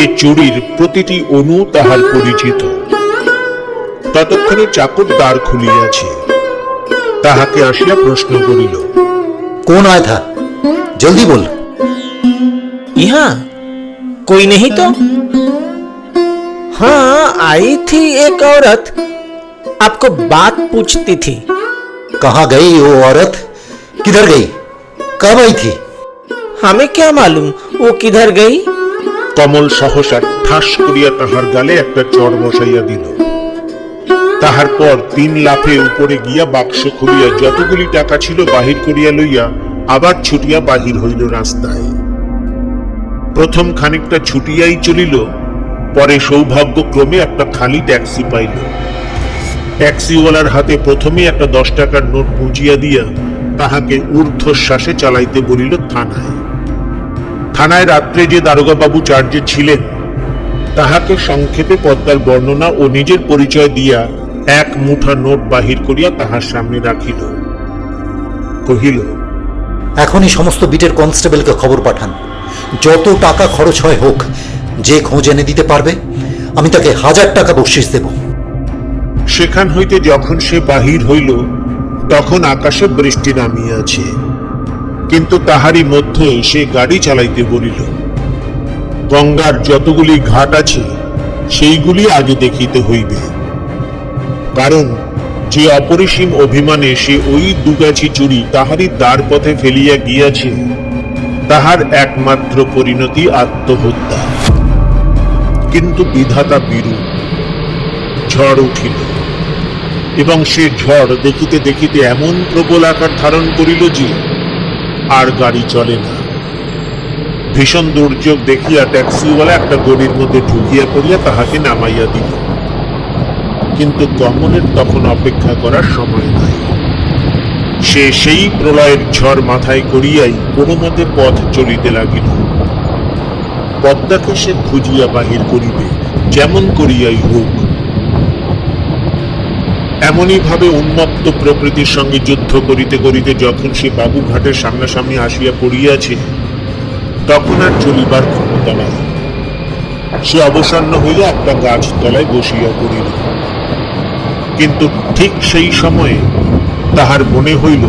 এ চুড়ির প্রতিটি অণু তাহার পরিচিত। ততক্ষণে চাকর দ্বার খুলিয়াছে। তাহাকে আসিয়া প্রশ্ন করিল,
কোন আয় থা? জলদি বল।
यहाँ कोई नहीं तो? हाँ, आई थी एक औरत, आपको बात पूछती थी।
कहाँ गई वो औरत? किधर गई? कब आई थी?
हमें क्या मालूम वो किधर गई।
কমল সহসা ঠাস করিয়া তাহার গালে একটা চড় বসাইয়া দিল। তাহার পর 3 লাফে উপরে গিয়া বাক্স খুলিয়া যতগুলি টাকা ছিল বাহির করিয়া লইয়া আবার ছুটিয়া বাহির হইল রাস্তায়। প্রথম খানিকটা ছুটিয়াই চলিল, পরে সৌভাগ্যক্রমে একটা খালি ট্যাক্সি পাইল। ট্যাক্সিওয়ালার হাতে প্রথমে একটা 10 টাকার নোট বুঝিয়া দিয়া তাহাকে ঊর্ধ্বশ্বাসে চালাইতে বলিল থানায়। থানায় রাত্রে যে দারোগা বাবু চার্জে ছিলেন তাহাকে সংক্ষেপে পদ্মার বর্ণনা ও নিজের পরিচয় দিয়া এক মুঠা নোট বাহির করিয়া তাহার সামনে রাখিল। কহিল,
এখনই সমস্ত বিটের কনস্টেবলকে খবর পাঠান। যত টাকা খরচ হয় হোক, যে খোঁজ এনে দিতে পারবে আমি তাকে 1000 টাকা বকশিশ দেব।
সেখান হইতে যখন সে বাহির হইল তখন আকাশে বৃষ্টি নামিয়াছে, কিন্তু তাহারই মধ্যে সে গাড়ি চালাইতে বলিল। গঙ্গার যতগুলি ঘাট আছে সেইগুলি আগে দেখিতে হইবে, কারণ যে অপরিসীম অভিমানে সে ওই দুগাছি চুরি তাহারই দ্বার পথে ফেলিয়া গিয়াছে, তাহার একমাত্র পরিণতি আত্মহত্যা। কিন্তু বিধাতা বিরূপ। ঝড় উঠিল, এবং সে ঝড় দেখিতে দেখিতে এমন প্রবল আকার ধারণ করিল যে আর গাড়ি চলে না। ভীষণ দুর্যোগ দেখিয়া ট্যাক্সিওয়ালা একটা গড়ির মধ্যে ঢুকিয়া পড়িয়া তাহাকে নামাইয়া দিল। কিন্তু কমলের তখন অপেক্ষা করার সময় নাই। সে সেই প্রলয়ের ঝড় মাথায় করিয়াই কোনো মতে পথ চলিতে লাগিল। পদ্মাকে সে খুঁজিয়া বাহির করিবে, যেমন করিয়াই হোক। এমনই ভাবে উন্মত্ত প্রকৃতির সঙ্গে যুদ্ধ করিতে করিতে যখন সে বাবুঘাটের সামনাসামনি আসিয়া পড়িয়াছে, তখন আর চলিবার ক্ষমতা নাই। সে অবসন্ন হইয়া একটা গাছ তলায় বসিয়া পড়িল। কিন্তু ঠিক সেই সময়ে তাহার মনে হইল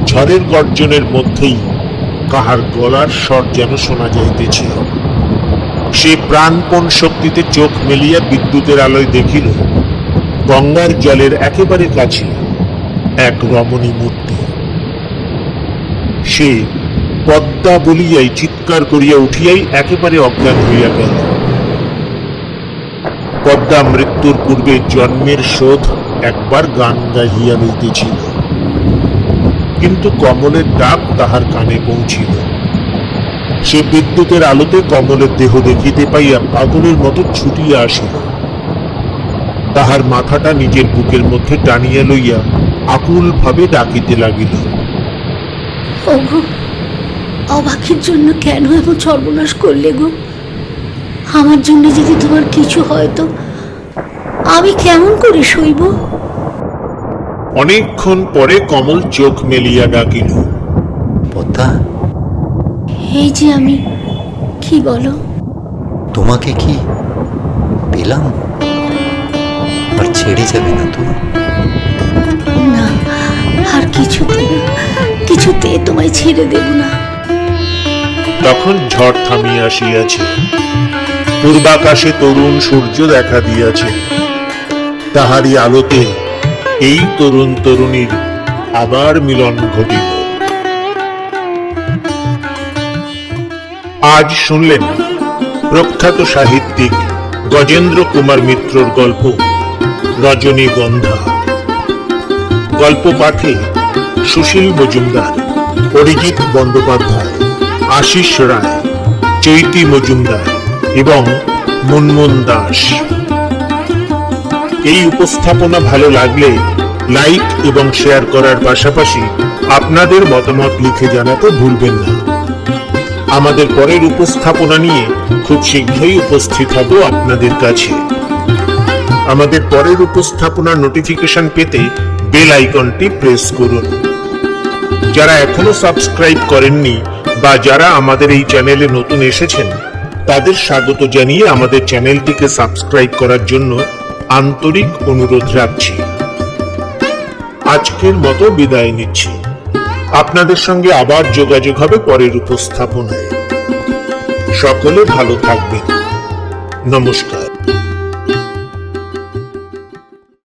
ঝড়ের গর্জনের মধ্যেই কাহার গলার স্বর যেন শোনা যাইতেছে। সে প্রাণপণ শক্তিতে চোখ মেলিয়া বিদ্যুতের আলোয় দেখিল গঙ্গার জলের একেবারে কাছে এক রমণী মূর্তি। সে পদ্মা বলিয়াই চিৎকার করিয়া উঠিয়াই একেবারে অজ্ঞান হইয়া গেল। পদ্মা মৃত্যুর পূর্বে জন্মের শোধ একবার গান গাহিয়া লইতেছিল, কিন্তু কমলের ডাক তাহার কানে পৌঁছিল। সে বিদ্যুতের আলোতে কমলের দেহ দেখিতে পাইয়া পাগলের মতো ছুটিয়া আসিল। তাহার মাথাটা নিজের বুকের মধ্যে টানিয়া লইয়া আকুল ভাবে ডাকিতে লাগিল।
ওগো, অবাকের জন্য কেন এমন সর্বনাশ করলে গো? আমার জন্য যদি তোমার কিছু হয় তো আমি কেমন করে সইব?
অনেকক্ষণ পরে কমল চোখ মেলিয়া ডাকিল,
পদ্মা,
এই যে আমি। কি বলো?
তোমাকে কি পেলাম? আর ছেড়ে যাবে না তো?
না, আর কিছুতে না, কিছুতে তোমায় ছেড়ে দেব না।
তখন ঝড় থামিয়া আসিয়াছে। পূর্বাকাশে তরুণ সূর্য দেখা দিয়াছে। তাহারই আলোতে এই তরুণ তরুণীর আবার মিলন ঘটিল। আজ শুনলেন প্রখ্যাত সাহিত্যিক গজেন্দ্র কুমার মিত্রর গল্প রজনীগন্ধা। গল্প পাঠে সুশীল মজুমদার, অরিজিৎ বন্দ্যোপাধ্যায়, আশিস রায়, চৈতি মজুমদার এবং মুনমুন দাস। এই উপস্থাপনা ভালো লাগলে লাইক এবং শেয়ার করার পাশাপাশি আপনাদের মতামত লিখে জানাতে ভুলবেন না। আমাদের পরের উপস্থাপনা নিয়ে খুব শীঘ্রই উপস্থিত হব আপনাদের কাছে। আমাদের পরের উপস্থাপনার নোটিফিকেশন পেতে বেল আইকনটি প্রেস করুন। যারা এখনো সাবস্ক্রাইব করেননি বা যারা আমাদের এই চ্যানেলে নতুন এসেছেন, তাদের স্বাগত জানিয়ে আমাদের চ্যানেলটিকে সাবস্ক্রাইব করার জন্য আন্তরিক অনুরোধ রাখছি। আজকের মতো বিদায় নিচ্ছি। আপনাদের সঙ্গে আবার যোগাযোগ হবে পরের উপস্থাপনায়। সকলে ভালো থাকবেন। নমস্কার।